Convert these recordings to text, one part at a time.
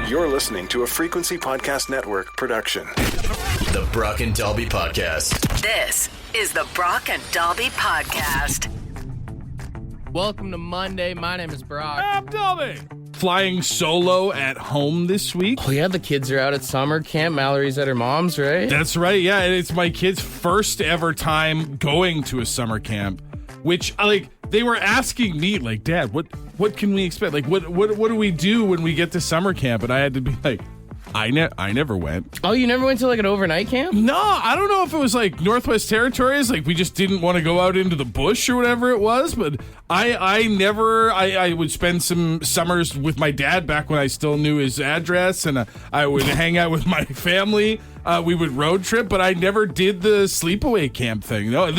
You're listening to a Frequency Podcast Network production. The Brock and Dalby Podcast. This is the Brock and Dalby Podcast. Welcome to Monday. My name is Brock. I'm Dalby. Flying solo at home this week. Oh, yeah, the kids are out at summer camp. Mallory's at her mom's, right? That's right, yeah. And it's my kids' first ever time going to a summer camp, which, they were asking me, Dad, what can we expect? What do we do when we get to summer camp? And I had to be like, I never went. Oh, you never went to an overnight camp? No, I don't know if it was Northwest Territories, we just didn't want to go out into the bush or whatever it was, but I would spend some summers with my dad back when I still knew his address, and I would hang out with my family. We would road trip, but I never did the sleepaway camp thing. No,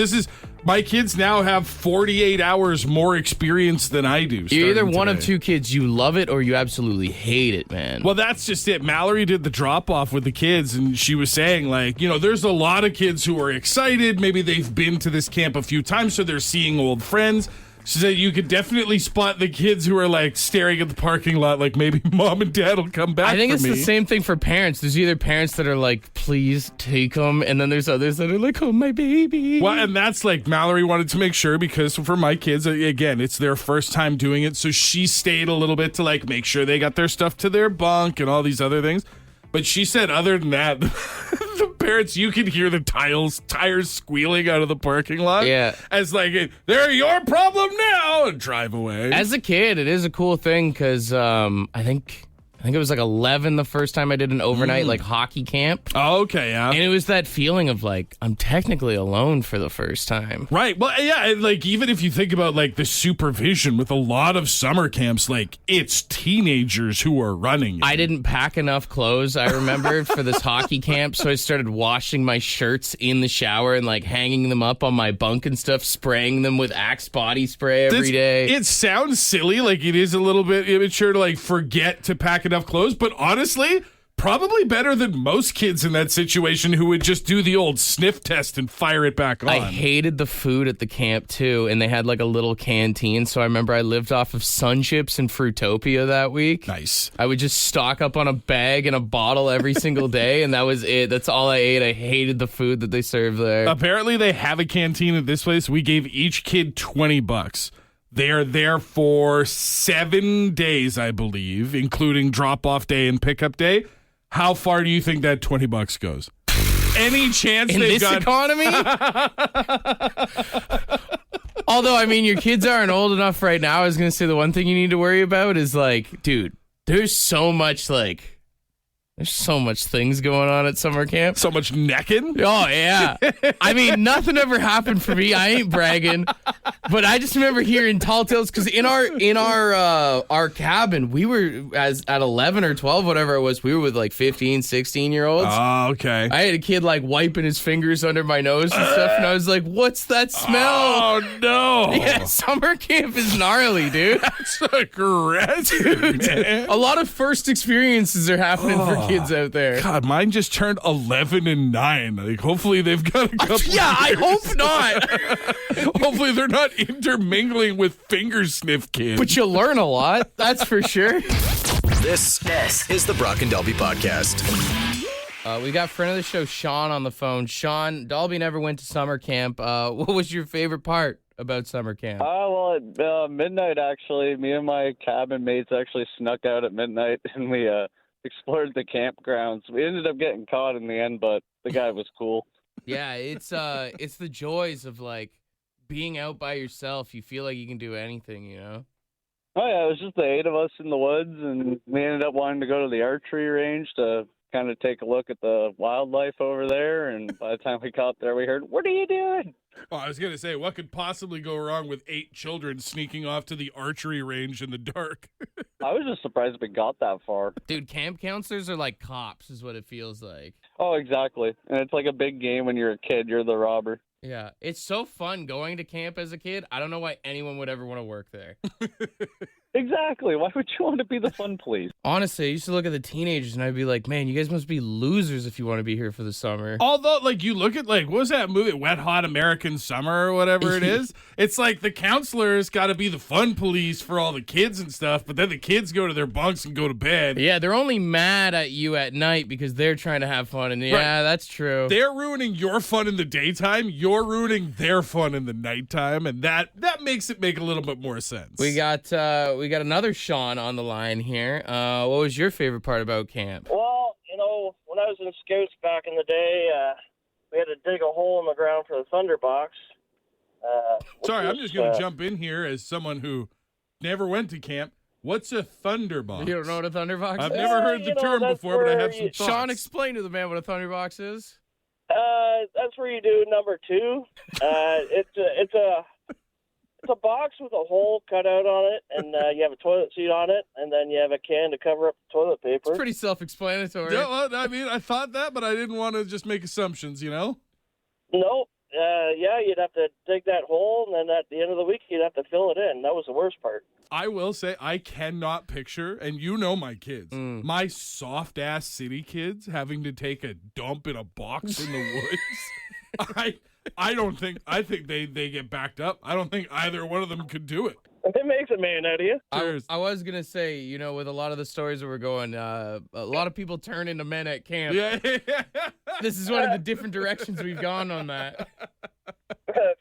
my kids now have 48 hours more experience than I do. You're either one of two kids. You love it or you absolutely hate it, man. Well, that's just it. Mallory did the drop-off with the kids, and she was saying, there's a lot of kids who are excited. Maybe they've been to this camp a few times, so they're seeing old friends. She said you could definitely spot the kids who are staring at the parking lot maybe mom and dad will come back. I think for it's me. the same thing for parents. There's either parents that are please take them, and then there's others that are oh, my baby. Well, and that's Mallory wanted to make sure, because for my kids, again, it's their first time doing it, so she stayed a little bit to make sure they got their stuff to their bunk and all these other things. But she said other than that, the parents, you could hear the tires squealing out of the parking lot. Yeah. As they're your problem now, and drive away. As a kid, it is a cool thing because I think it was 11 the first time I did an overnight hockey camp. Oh, okay, yeah. And it was that feeling of I'm technically alone for the first time. Right. Well, yeah, and even if you think about the supervision with a lot of summer camps, it's teenagers who are running it. I didn't pack enough clothes, I remember, for this hockey camp, so I started washing my shirts in the shower and hanging them up on my bunk and stuff, spraying them with Axe body spray every day. It sounds silly, it is a little bit immature to forget to pack enough clothes, but honestly, probably better than most kids in that situation who would just do the old sniff test and fire it back on. I hated the food at the camp too, and they had a little canteen, so I remember I lived off of Sun Chips and Fruitopia that week. Nice. I would just stock up on a bag and a bottle every single day, and that was it. That's all I ate. I hated the food that they served there. Apparently they have a canteen at this place. We gave each kid $20. They are there for 7 days, I believe, including drop-off day and pickup day. How far do you think that $20 goes? Any chance in they've this economy? Although, your kids aren't old enough right now. I was going to say the one thing you need to worry about is dude, there's so much there's so much things going on at summer camp. So much necking? Oh, yeah. Nothing ever happened for me. I ain't bragging. But I just remember hearing tall tales because in our cabin, we were at 11 or 12, whatever it was, we were with 15, 16-year-olds. Oh, okay. I had a kid wiping his fingers under my nose and stuff, and I was like, what's that smell? Oh, no. Yeah, summer camp is gnarly, dude. That's aggressive. A lot of first experiences are happening for kids out there. God, mine just turned 11 and 9. Hopefully they've got a couple Yeah, I years. hope not. Hopefully they're not intermingling with finger sniff kids. But you learn a lot, that's for sure. This is the Brock and Dalby Podcast. We got friend of the show, Sean, on the phone. Sean, Dalby never went to summer camp. What was your favorite part about summer camp? At midnight, actually, me and my cabin mates actually snuck out at midnight, and we explored the campgrounds. We ended up getting caught in the end, but the guy was cool. Yeah, it's the joys of being out by yourself. You feel like you can do anything, you know? Oh, yeah, it was just the 8 of us in the woods, and we ended up wanting to go to the archery range to kind of take a look at the wildlife over there, and by the time we got there, we heard, "What are you doing?" Oh, I was going to say, what could possibly go wrong with 8 children sneaking off to the archery range in the dark? I was just surprised we got that far. Dude, camp counselors are like cops is what it feels like. Oh, exactly. And it's like a big game when you're a kid. You're the robber. Yeah, it's so fun going to camp as a kid. I don't know why anyone would ever want to work there. Exactly. Why would you want to be the fun police? Honestly, I used to look at the teenagers and I'd be like, man, you guys must be losers if you want to be here for the summer. Although, like, you look at, like, what was that movie, Wet Hot American Summer or whatever it is? It's like the counselors got to be the fun police for all the kids and stuff, but then the kids go to their bunks and go to bed. Yeah, they're only mad at you at night because they're trying to have fun. And yeah, that's true. They're ruining your fun in the daytime. You're ruining their fun in the nighttime, and that makes it make a little bit more sense. We got another Sean on the line here. What was your favorite part about camp? Well, when I was in Scouts back in the day, we had to dig a hole in the ground for the Thunderbox. Sorry, I'm just going to jump in here as someone who never went to camp. What's a Thunderbox? You don't know what a Thunderbox is? I've never heard the term before, but I have some thoughts. Sean, explain to the man what a Thunderbox is. That's where you do number 2. It's a box with a hole cut out on it, and you have a toilet seat on it, and then you have a can to cover up the toilet paper. It's pretty self-explanatory. Yeah, well, I mean, I thought that, but I didn't want to just make assumptions, Nope. You'd have to dig that hole, and then at the end of the week, you'd have to fill it in. That was the worst part. I will say, I cannot picture, and you know my kids, my soft-ass city kids having to take a dump in a box in the woods. I think they get backed up. I don't think either one of them could do it. It makes a man out of you. I was going to say, with a lot of the stories that we're going, a lot of people turn into men at camp. Yeah. This is one of the different directions we've gone on that.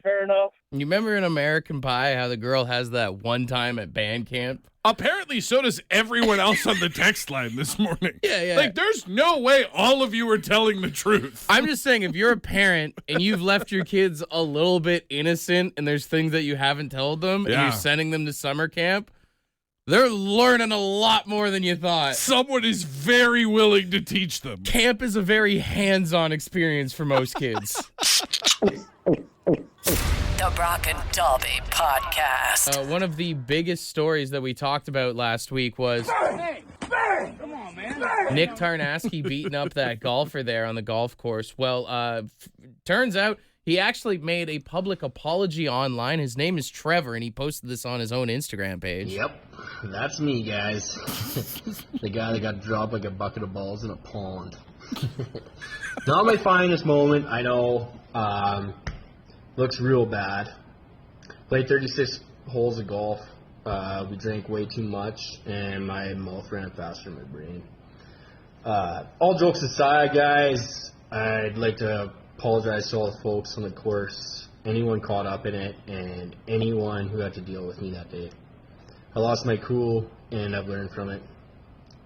Fair enough. You remember in American Pie how the girl has that one time at band camp? Apparently, so does everyone else on the text line this morning. Yeah. Like, there's no way all of you are telling the truth. I'm just saying, if you're a parent and you've left your kids a little bit innocent and there's things that you haven't told them and you're sending them to summer camp, they're learning a lot more than you thought. Someone is very willing to teach them. Camp is a very hands-on experience for most kids. The Brock and Dalby Podcast. One of the biggest stories that we talked about last week was Come on, man. Nick Tarnaski beating up that golfer there on the golf course. Well, turns out he actually made a public apology online. His name is Trevor, and he posted this on his own Instagram page. Yep, that's me, guys. The guy that got dropped like a bucket of balls in a pond. Not my finest moment, I know. Looks real bad. Played 36 holes of golf. We drank way too much, and my mouth ran faster than my brain. All jokes aside, guys, I'd like to apologize to all the folks on the course, anyone caught up in it, and anyone who had to deal with me that day. I lost my cool, and I've learned from it.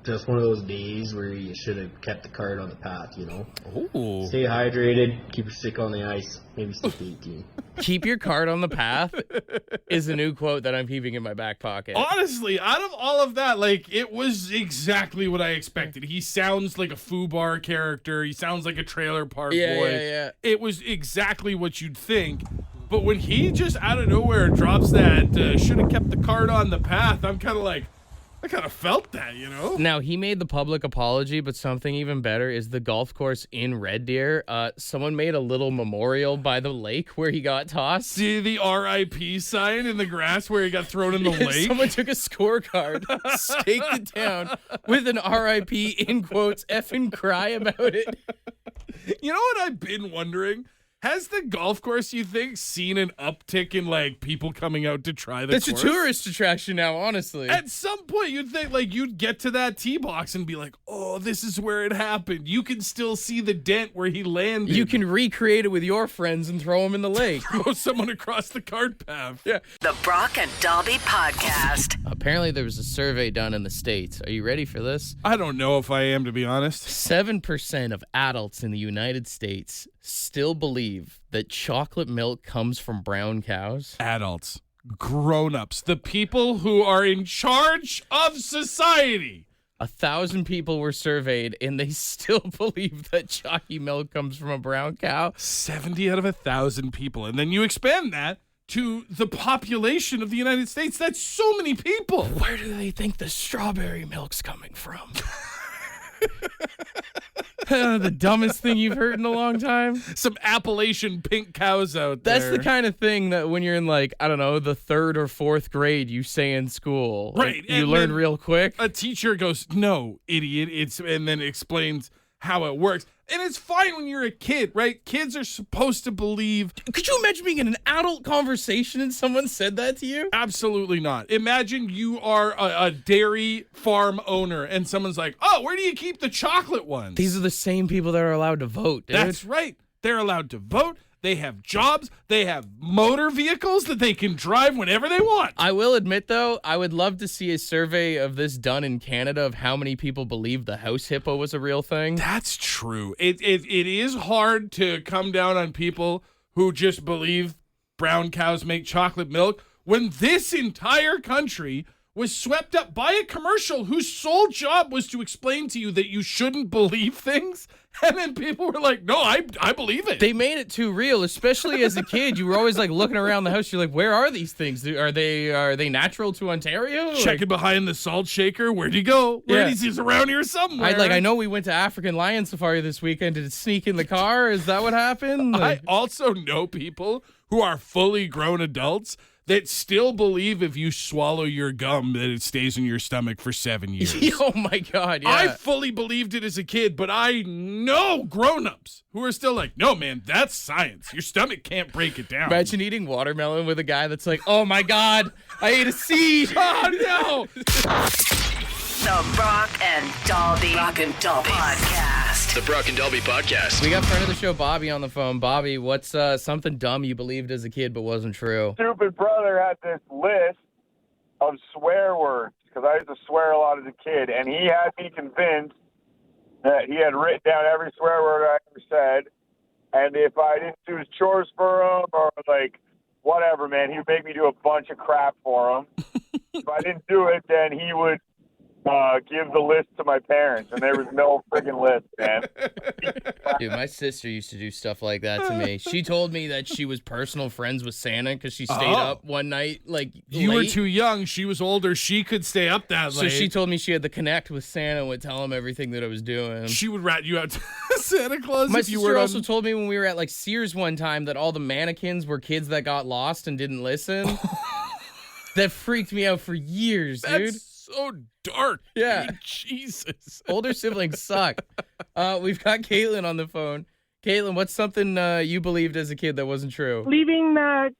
Just one of those days where you should have kept the cart on the path, Ooh. Stay hydrated, keep your stick on the ice, maybe stick 18. Keep your cart on the path is a new quote that I'm keeping in my back pocket. Honestly, out of all of that, it was exactly what I expected. He sounds like a FUBAR character. He sounds like a Trailer Park Boy. Yeah. It was exactly what you'd think. But when he just out of nowhere drops that, should have kept the cart on the path, I'm kind of like, I kind of felt that, Now, he made the public apology, but something even better is the golf course in Red Deer. Someone made a little memorial by the lake where he got tossed. See the RIP sign in the grass where he got thrown in the lake? Someone took a scorecard, staked it down with an RIP in quotes, effing cry about it. You know what I've been wondering? Has the golf course, you think, seen an uptick in, people coming out to try the course? It's a tourist attraction now, honestly. At some point, you'd think, you'd get to that tee box and be like, oh, this is where it happened. You can still see the dent where he landed. You can recreate it with your friends and throw them in the lake. Throw someone across the cart path. Yeah. The Brock and Dalby Podcast. Apparently, there was a survey done in the States. Are you ready for this? I don't know if I am, to be honest. 7% of adults in the United States still believe that chocolate milk comes from brown cows. Adults, grown-ups, the people who are in charge of society. 1,000 people were surveyed, and they still believe that chalky milk comes from a brown cow. 70 out of 1,000 people. And then you expand that to the population of the United States. That's so many people. Where do they think the strawberry milk's coming from? The dumbest thing you've heard in a long time. Some Appalachian pink cows out there. That's the kind of thing that when you're in like, I don't know, the 3rd or 4th grade, you say in school. Right. Like, you learn real quick. A teacher goes, "No, idiot." And then explains how it works. And it's fine when you're a kid, right? Kids are supposed to believe. Could you imagine being in an adult conversation and someone said that to you? Absolutely not. Imagine you are a dairy farm owner and someone's like, "Oh, where do you keep the chocolate ones?" These are the same people that are allowed to vote, dude. That's right. They're allowed to vote. They have jobs. They have motor vehicles that they can drive whenever they want. I will admit, though, I would love to see a survey of this done in Canada of how many people believe the house hippo was a real thing. That's true. It is hard to come down on people who just believe brown cows make chocolate milk when this entire country was swept up by a commercial whose sole job was to explain to you that you shouldn't believe things. And then people were like, "No, I believe it." They made it too real, especially as a kid. You were always like looking around the house. You're like, "Where are these things? Are they natural to Ontario?" Checking behind the salt shaker. Where'd he go? Yeah. He's around here somewhere. I know we went to African lion safari this weekend. Did it sneak in the car? Is that what happened? I also know people who are fully grown adults that still believe if you swallow your gum that it stays in your stomach for 7 years. Oh my God, yeah. I fully believed it as a kid, but I know grown-ups who are still like, "No, man, that's science. Your stomach can't break it down." Imagine eating watermelon with a guy that's like, "Oh my God, I ate a seed." Oh, no. The Brock and Dalby podcast. The Brock and Dalby podcast. We got friend of the show, Bobby, on the phone. Bobby, what's something dumb you believed as a kid but wasn't true? Stupid brother had this list of swear words because I used to swear a lot as a kid, and he had me convinced that he had written down every swear word I ever said, and if I didn't do his chores for him or like whatever, man, he would make me do a bunch of crap for him. If I didn't do it, then he would give the list to my parents, and there was no friggin' list, man. Dude, my sister used to do stuff like that to me. She told me that she was personal friends with Santa because she stayed up one night, like, You late. were too young. She was older. She could stay up that So late. she told me she had to connect with Santa and would tell him everything that I was doing. She would rat you out to Santa Claus My if you sister were also told me when we were at like Sears one time that all the mannequins were kids that got lost and didn't listen. That freaked me out for years, dude. That's so dark. Yeah. Dude, Jesus. Older siblings suck. We've got Caitlin on the phone. Caitlin, what's something you believed as a kid that wasn't true? Leaving the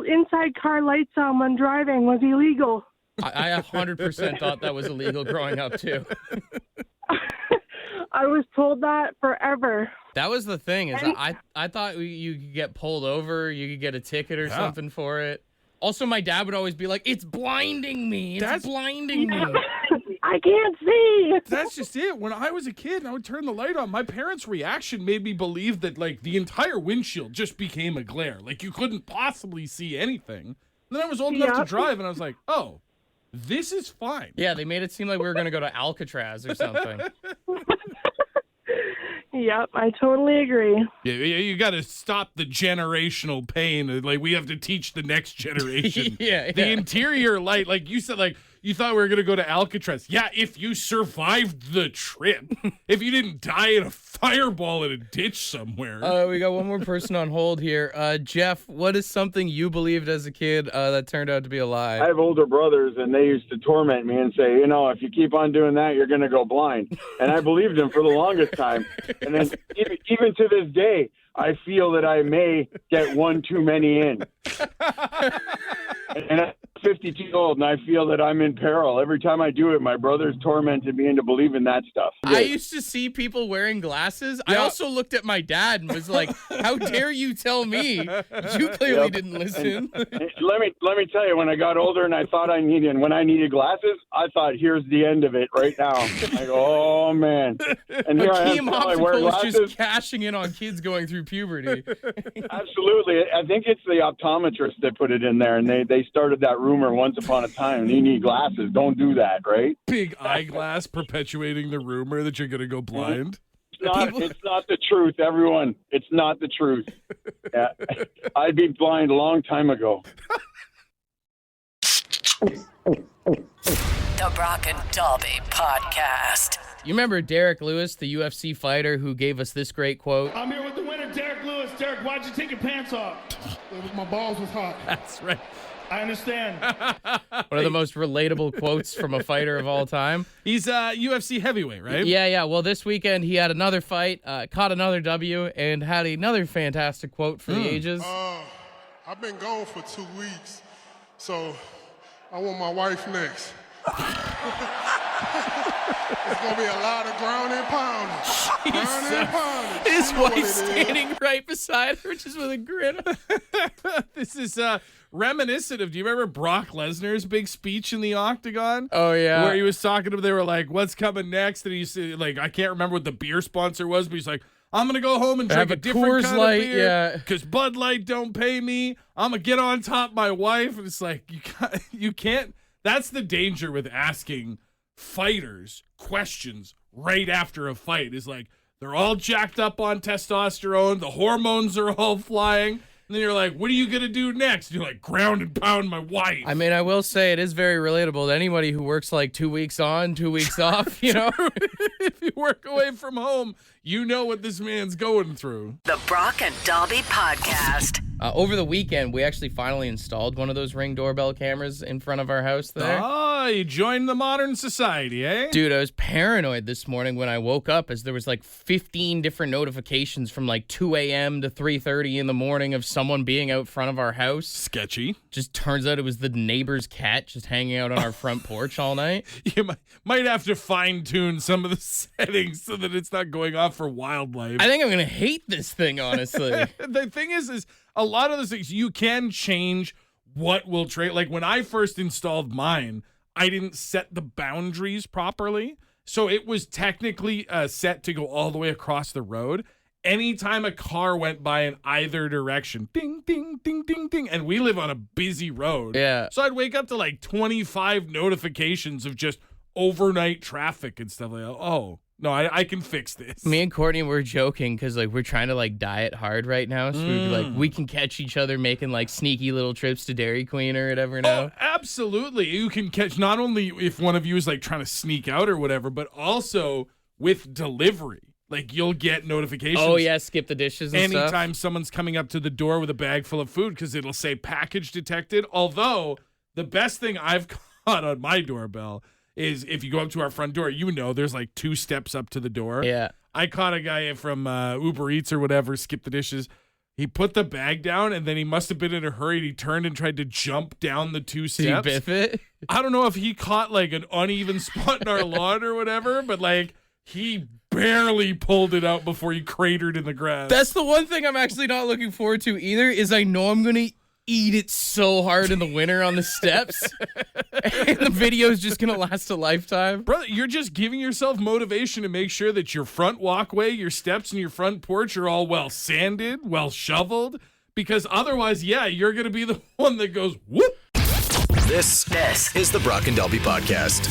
inside car lights on when driving was illegal. I 100% thought that was illegal growing up, too. I was told that forever. That was the thing, is I thought you could get pulled over, you could get a ticket or something for it. Also, my dad would always be like, "It's blinding me. It's blinding me." I can't see. That's just it. When I was a kid and I would turn the light on, my parents' reaction made me believe that, like, the entire windshield just became a glare. Like, you couldn't possibly see anything. Then I was old enough to drive, and I was like, "Oh, this is fine." Yeah, they made it seem like we were going to go to Alcatraz or something. Yep, I totally agree. Yeah, you got to stop the generational pain. Like, we have to teach the next generation. The interior light, like you said, like, you thought we were going to go to Alcatraz. Yeah, if you survived the trip. If you didn't die in a fireball in a ditch somewhere. We got one more person on hold here. Jeff, what is something you believed as a kid that turned out to be a lie? I have older brothers, and they used to torment me and say, if you keep on doing that, you're going to go blind. And I believed them for the longest time. And then even to this day, I feel that I may get one too many in. And I'm 52 years old, and I feel that I'm in peril. Every time I do it, my brothers tormented me into believing that stuff. I used to see people wearing glasses. I also looked at my dad and was like, "How dare you tell me? You clearly didn't listen." And let me tell you, when I got older and I thought when I needed glasses, I thought, here's the end of it right now. I go, oh man. And here I am, I wear Optical glasses. is just cashing in on kids going through puberty. Absolutely. I think it's the optometrist that put it in there, and they started that rumor once upon a time. You need glasses. Don't do that, right? Big eyeglass perpetuating the rumor that you're going to go blind. It's not the truth, everyone. It's not the truth. Yeah. I'd be blind a long time ago. The Brock and Dalby podcast. You remember Derek Lewis, the UFC fighter who gave us this great quote? I'm here with the winner, Derek Lewis. Derek, why'd you take your pants off? My balls was hot. That's right. I understand. One of the most relatable quotes from a fighter of all time. He's a UFC heavyweight, right? Yeah. Well, this weekend he had another fight, caught another W, and had another fantastic quote for the ages. I've been gone for 2 weeks, so I want my wife next. It's going to be a lot of ground and pounding. Ground and pounding. His wife's standing right beside her, just with a grin. This is reminiscent of, do you remember Brock Lesnar's big speech in the Octagon? Oh, yeah. Where he was talking to them, they were like, what's coming next? And he's like, I can't remember what the beer sponsor was, but he's like, I'm going to go home and drink a different Coors kind Light, of beer because Bud Light don't pay me. I'm going to get on top of my wife. And it's like, you can't. That's the danger with asking fighters questions right after a fight is like, they're all jacked up on testosterone. The hormones are all flying. And then you're like, what are you going to do next? And you're like, ground and pound my wife. I mean, I will say it is very relatable to anybody who works like 2 weeks on, 2 weeks off, you know? If you work away from home, you know what this man's going through. The Brock and Dalby Podcast. Over the weekend, we actually finally installed one of those Ring doorbell cameras in front of our house there. Oh, you joined the modern society, eh? Dude, I was paranoid this morning when I woke up as there was like 15 different notifications from like 2 a.m. to 3:30 in the morning of someone being out front of our house. Sketchy. Just turns out it was the neighbor's cat just hanging out on our front porch all night. You might have to fine-tune some of the settings so that it's not going off for wildlife. I think I'm going to hate this thing, honestly. The thing is a lot of those things, you can change what will trade. Like when I first installed mine, I didn't set the boundaries properly. So it was technically set to go all the way across the road. Anytime a car went by in either direction, ding, ding, ding, ding, ding. And we live on a busy road. Yeah. So I'd wake up to like 25 notifications of just overnight traffic and stuff like that. Oh, no, I can fix this. Me and Courtney were joking because like we're trying to like diet hard right now. So we'd be like, we can catch each other making like sneaky little trips to Dairy Queen or whatever now. Oh, absolutely. You can catch not only if one of you is like trying to sneak out or whatever, but also with delivery. Like you'll get notifications. Oh yeah, skip the dishes and stuff. Anytime someone's coming up to the door with a bag full of food because it'll say package detected. Although the best thing I've caught on my doorbell is if you go up to our front door, you know there's like 2 steps up to the door. Yeah. I caught a guy from Uber Eats or whatever, skip the dishes. He put the bag down, and then he must have been in a hurry. He turned and tried to jump down the 2 steps. Did he biff it? I don't know if he caught like an uneven spot in our lawn or whatever, but like he barely pulled it out before he cratered in the grass. That's the one thing I'm actually not looking forward to either, is I know I'm going to eat it so hard in the winter on the steps. And the video is just going to last a lifetime. Brother, you're just giving yourself motivation to make sure that your front walkway, your steps, and your front porch are all well sanded, well shoveled, because otherwise, yeah, you're going to be the one that goes, whoop. This is the Brock and Dalby Podcast.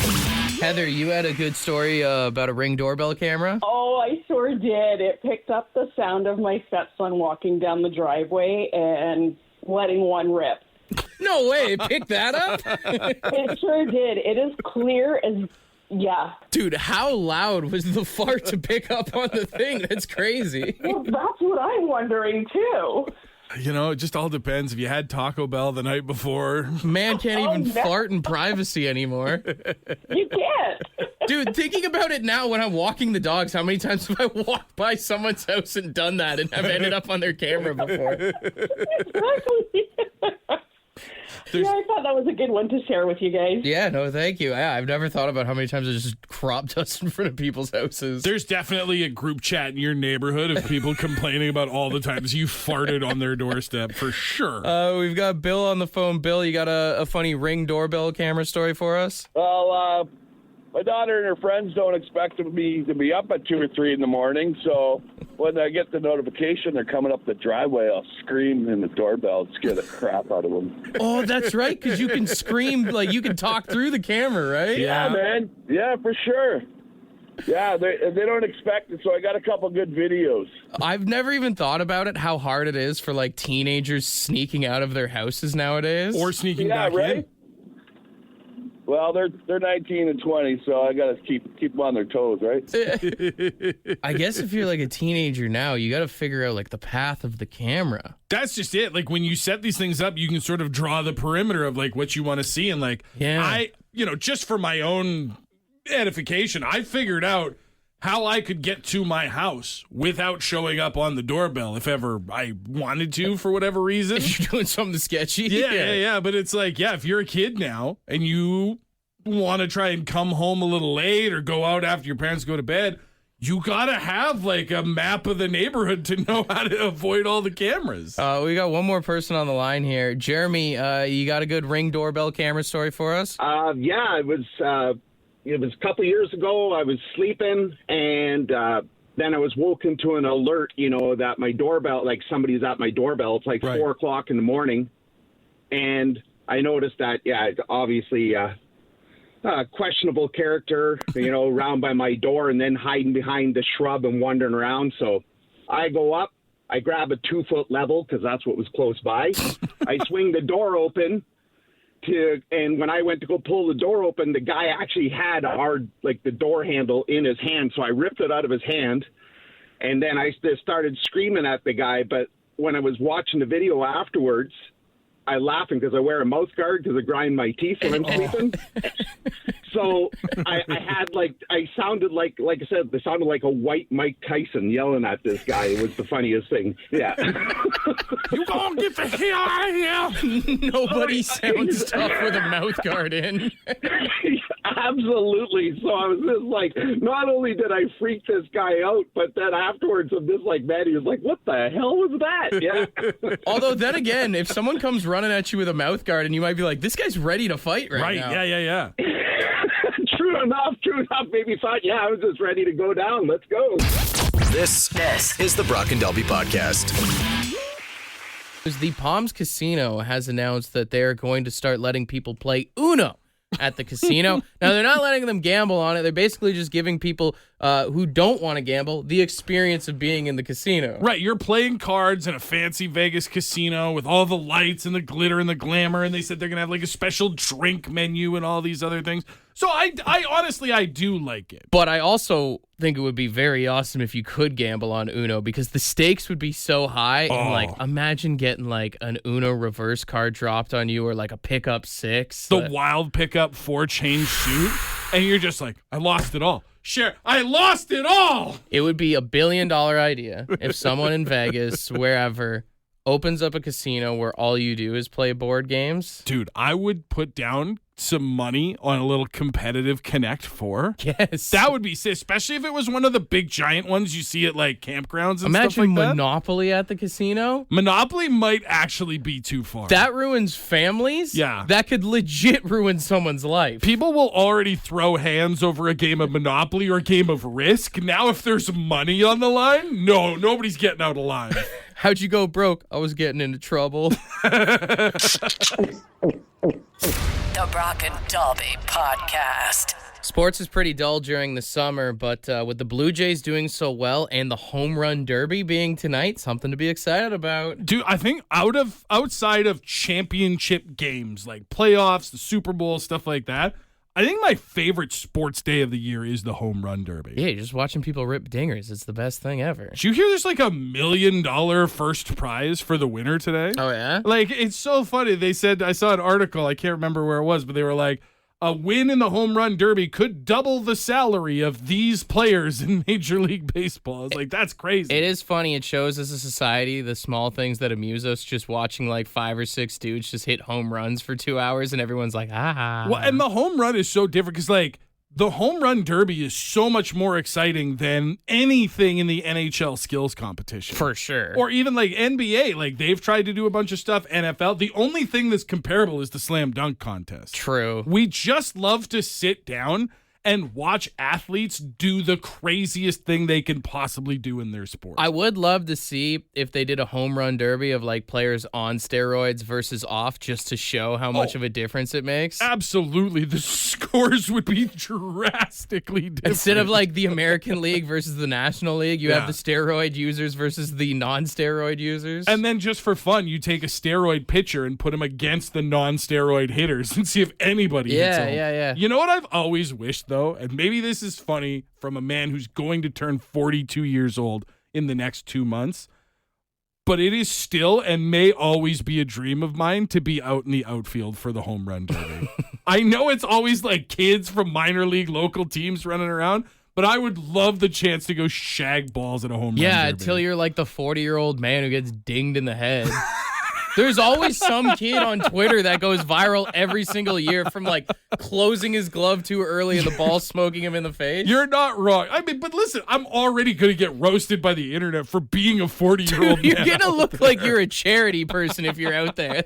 Heather, you had a good story about a Ring doorbell camera? Oh, I sure did. It picked up the sound of my stepson walking down the driveway and letting one rip. No way, it picked that up? It sure did. It is clear as, yeah. Dude, how loud was the fart to pick up on the thing? That's crazy. Well, that's what I'm wondering, too. You know, it just all depends. If you had Taco Bell the night before. Man can't even fart in privacy anymore. You can't. Dude, thinking about it now when I'm walking the dogs, how many times have I walked by someone's house and done that and have ended up on their camera before? Exactly. Yeah, I thought that was a good one to share with you guys. Yeah, no, thank you. Yeah, I've never thought about how many times I just crop dust in front of people's houses. There's definitely a group chat in your neighborhood of people complaining about all the times you farted on their doorstep, for sure. We've got Bill on the phone. Bill, you got a funny Ring doorbell camera story for us? Well, my daughter and her friends don't expect me to be up at 2 or 3 in the morning, so when I get the notification they're coming up the driveway, I'll scream in the doorbell to scare the crap out of them. Oh, that's right, because you can scream, like you can talk through the camera, right? Yeah, man. Yeah, for sure. Yeah, they don't expect it, so I got a couple good videos. I've never even thought about it, how hard it is for like teenagers sneaking out of their houses nowadays. Or sneaking back in. Well, they're 19 and 20, so I got to keep them on their toes, right? I guess if you're like a teenager now, you got to figure out like the path of the camera. That's just it. Like when you set these things up, you can sort of draw the perimeter of like what you want to see. And like, just for my own edification, I figured out how I could get to my house without showing up on the doorbell if ever I wanted to for whatever reason. If you're doing something sketchy. Yeah. But it's like, if you're a kid now and you want to try and come home a little late or go out after your parents go to bed, you got to have like a map of the neighborhood to know how to avoid all the cameras. We got one more person on the line here. Jeremy, you got a good Ring doorbell camera story for us? It was a couple of years ago. I was sleeping, and then I was woken to an alert, that my doorbell, like somebody's at my doorbell. It's like 4 o'clock in the morning. And I noticed that, obviously questionable character, around by my door and then hiding behind the shrub and wandering around. So I go up, I grab a 2-foot level because that's what was close by. I swing the door open. And when I went to go pull the door open, the guy actually had the door handle in his hand. So I ripped it out of his hand, and then I just started screaming at the guy. But when I was watching the video afterwards, I laughing because I wear a mouth guard because I grind my teeth when I'm sleeping. So I sounded like I said, I sounded like a white Mike Tyson yelling at this guy. It was the funniest thing. Yeah. You gonna get the hell out of here? Nobody sounds tough with a mouth guard in. Absolutely. So I was just like, not only did I freak this guy out, but then afterwards I'm just like, man, he was like, what the hell was that? Yeah. Although then again, if someone comes running at you with a mouth guard and you might be like, this guy's ready to fight right now. Yeah. True enough. Maybe thought, I was just ready to go down. Let's go. This is the Brock and Dalby Podcast. The Palms Casino has announced that they're going to start letting people play Uno at the casino. Now, they're not letting them gamble on it. They're basically just giving people who don't want to gamble the experience of being in the casino. Right. You're playing cards in a fancy Vegas casino with all the lights and the glitter and the glamour. And they said they're going to have like a special drink menu and all these other things. So I honestly, I do like it. But I also think it would be very awesome if you could gamble on Uno because the stakes would be so high. And like, imagine getting like an Uno reverse card dropped on you or like a pickup 6. The wild pickup 4 change suit. And you're just like, I lost it all. Sure, I lost it all. It would be $1 billion idea if someone in Vegas, wherever, opens up a casino where all you do is play board games. Dude, I would put down some money on a little competitive Connect 4. Yes. That would be sick, especially if it was one of the big giant ones you see at like campgrounds and stuff like that. Imagine Monopoly at the casino. Monopoly might actually be too far. That ruins families. Yeah. That could legit ruin someone's life. People will already throw hands over a game of Monopoly or a game of Risk. Now if there's money on the line, nobody's getting out alive. How'd you go broke? I was getting into trouble. The Brock and Dalby Podcast. Sports is pretty dull during the summer, but with the Blue Jays doing so well and the Home Run Derby being tonight, something to be excited about. Dude, I think outside of championship games, like playoffs, the Super Bowl, stuff like that, I think my favorite sports day of the year is the Home Run Derby. Yeah, just watching people rip dingers. It's the best thing ever. Did you hear there's like $1 million first prize for the winner today? Oh, yeah? Like, it's so funny. They said, I saw an article, I can't remember where it was, but they were like, a win in the Home Run Derby could double the salary of these players in Major League Baseball. I was like, that's crazy. It is funny. It shows as a society the small things that amuse us, just watching like 5 or 6 dudes just hit home runs for 2 hours and everyone's like, ah. Well, and the home run is so different because like the Home Run Derby is so much more exciting than anything in the NHL skills competition. For sure. Or even like NBA, like they've tried to do a bunch of stuff. NFL, the only thing that's comparable is the slam dunk contest. True. We just love to sit down and watch athletes do the craziest thing they can possibly do in their sport. I would love to see if they did a home run derby of like players on steroids versus off, just to show how much of a difference it makes. Absolutely. The scores would be drastically different. Instead of like the American League versus the National League, you have the steroid users versus the non-steroid users. And then just for fun, you take a steroid pitcher and put him against the non-steroid hitters and see if anybody hits home. Yeah. You know what I've always wished, though? And maybe this is funny from a man who's going to turn 42 years old in the next 2 months, but it is still and may always be a dream of mine to be out in the outfield for the home run derby. I know it's always like kids from minor league local teams running around, but I would love the chance to go shag balls at a home run derby. Yeah, until you're like the 40-year-old man who gets dinged in the head. There's always some kid on Twitter that goes viral every single year from like closing his glove too early and the ball smoking him in the face. You're not wrong. I mean, but listen, I'm already going to get roasted by the internet for being a 40-year-old man. You're going to look like you're a charity person if you're out there.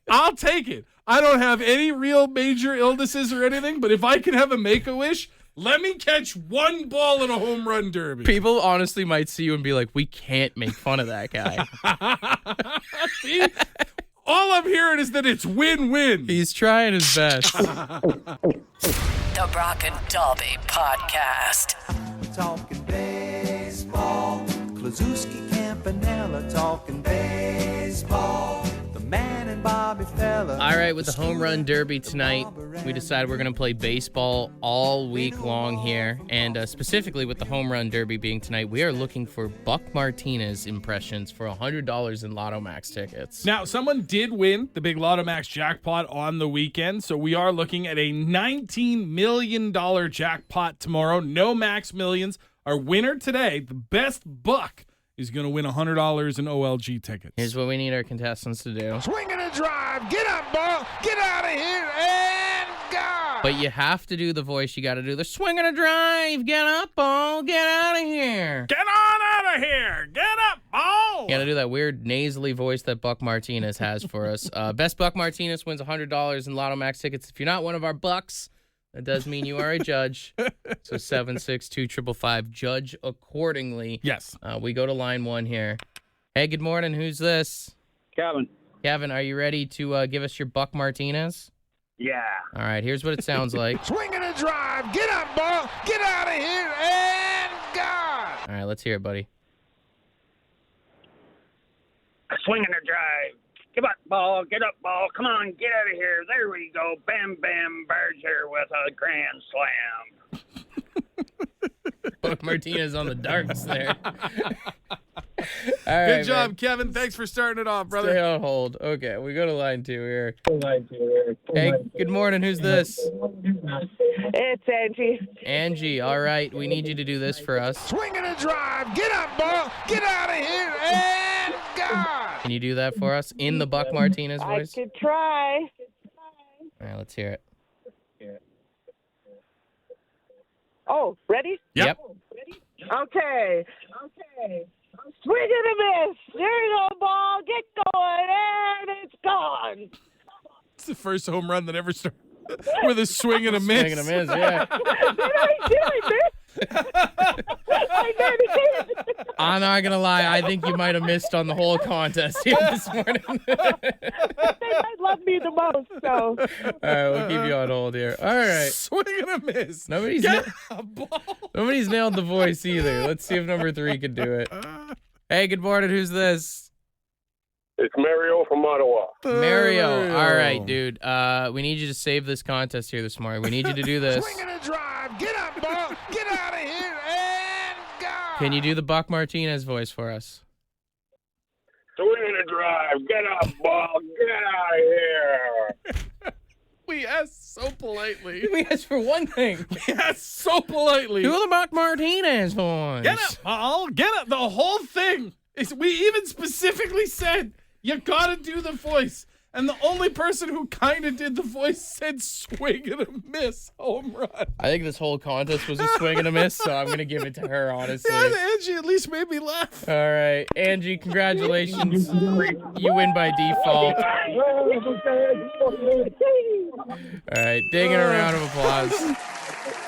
I'll take it. I don't have any real major illnesses or anything, but if I can have a Make-A-Wish, let me catch one ball in a home run derby. People honestly might see you and be like, we can't make fun of that guy. See? All I'm hearing is that it's win-win. He's trying his best. The Brock and Dalby Podcast. Talking baseball. Klazuski, Campanella talking baseball. The man and Bobby Fella. All right, with the home run derby tonight, we decided we're going to play baseball all week long here. And specifically with the home run derby being tonight, we are looking for Buck Martinez impressions for $100 in Lotto Max tickets. Now, someone did win the big Lotto Max jackpot on the weekend, so we are looking at a $19 million jackpot tomorrow. No Max Millions. Our winner today, the best Buck, is going to win $100 in OLG tickets. Here's what we need our contestants to do. Swing and a drive. Get up, ball. Get out of here and go. But you have to do the voice. You got to do the swing and a drive. Get up, ball. Get out of here. Get on out of here. Get up, ball. You got to do that weird nasally voice that Buck Martinez has for us. Best Buck Martinez wins $100 in Lotto Max tickets. If you're not one of our Bucks, that does mean you are a judge. So 762-555, judge accordingly. Yes. We go to line one here. Hey, good morning. Who's this? Kevin. Kevin, are you ready to give us your Buck Martinez? Yeah. All right, here's what it sounds like. Swing and a drive. Get up, ball. Get out of here and go. All right, let's hear it, buddy. Swing and a drive. Get up, ball. Get up, ball. Come on, get out of here. There we go. Bam, bam. Berger with a grand slam. Buck Martinez on the darts there. Good job, man. Kevin. Thanks for starting it off, brother. Stay on hold. Okay, we go to line two here. Hey, good morning. Who's this? It's Angie. Angie, all right. We need you to do this for us. Swing and a drive. Get up, ball. Get out of here and go. Can you do that for us in the Buck Martinez voice? I could try. All right, let's hear it. Oh, ready? Yep. Okay. Swing and a miss. There you go, ball. Get going, and it's gone. It's the first home run that ever started with a swing and a miss. Swing and a miss, yeah. Did I miss? I did. I'm not going to lie. I think you might have missed on the whole contest here this morning. They might love me the most, so. All right, we'll keep you on hold here. All right. Swing and a miss. Nobody's nailed the voice either. Let's see if number 3 can do it. Hey, good morning. Who's this? It's Mario from Ottawa. Mario. All right, dude. We need you to save this contest here this morning. We need you to do this. Swing and a drive. Get up, ball. Get out of here and go. Can you do the Buck Martinez voice for us? Swing and a drive. Get up, ball. Get out of here. We asked so politely. We asked for one thing. We asked so politely. Do the Buck Martinez voice. Get up, ball. Get up. The whole thing. We even specifically said, you gotta do the voice. And the only person who kind of did the voice said swing and a miss home run. I think this whole contest was a swing and a miss, so I'm going to give it to her, honestly. Yeah, Angie at least made me laugh. All right. Angie, congratulations. You win by default. All right. Ding and a round of applause.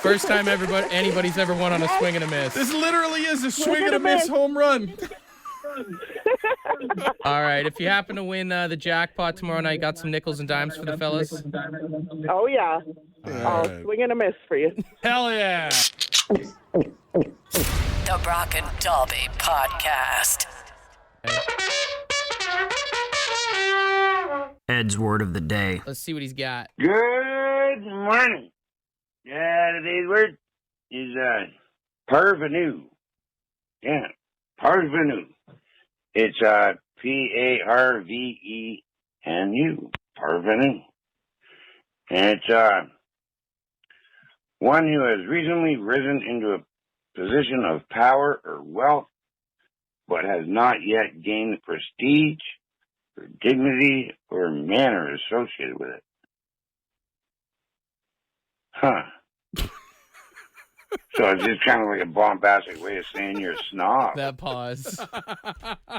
First time anybody's ever won on a swing and a miss. This literally is a swing and a miss home run. All right, if you happen to win the jackpot tomorrow night, got some nickels and dimes for the fellas? Oh, yeah. I'll swing and a miss for you. Hell yeah. The Brock and Dalby Podcast. Ed's word of the day. Let's see what he's got. Good morning. Today's word is parvenu. Yeah, parvenu. It's P-A-R-V-E-N-U. Parvenu. And it's one who has recently risen into a position of power or wealth, but has not yet gained the prestige or dignity or manner associated with it. Huh. So it's just kind of like a bombastic way of saying you're a snob. That pause.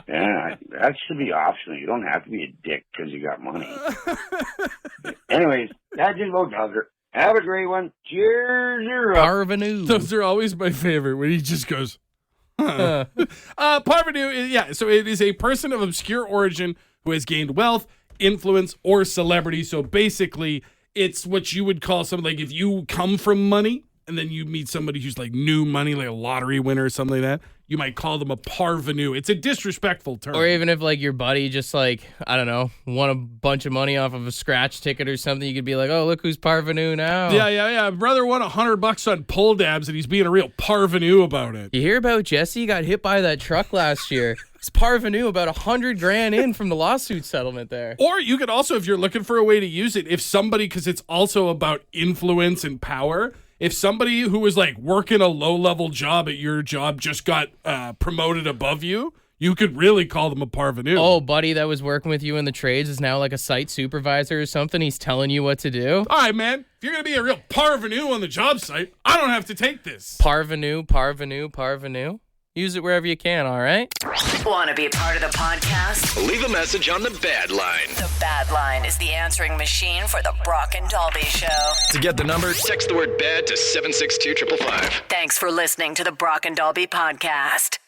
Yeah, that should be optional. You don't have to be a dick because you got money. Anyways, that just about does it. Have a great one. Cheers. Parvenu. Those are always my favorite when he just goes, huh. Parvenu, so it is a person of obscure origin who has gained wealth, influence, or celebrity. So basically, it's what you would call something like if you come from money and then you meet somebody who's like new money, like a lottery winner or something like that, you might call them a parvenu. It's a disrespectful term. Or even if like your buddy just like, I don't know, won a bunch of money off of a scratch ticket or something, you could be like, oh, look who's parvenu now. Yeah. Brother won $100 on pull dabs and he's being a real parvenu about it. You hear about Jesse got hit by that truck last year? It's parvenu about $100,000 in from the lawsuit settlement there. Or you could also, if you're looking for a way to use it, if somebody, because it's also about influence and power, if somebody who was like working a low-level job at your job just got promoted above you, you could really call them a parvenu. Oh, buddy that was working with you in the trades is now like a site supervisor or something. He's telling you what to do. All right, man. If you're going to be a real parvenu on the job site, I don't have to take this. Parvenu. Use it wherever you can, all right? Want to be a part of the podcast? Leave a message on the Bad Line. The Bad Line is the answering machine for the Brock and Dalby Show. To get the number, text the word BAD to 762-555. Thanks for listening to the Brock and Dalby Podcast.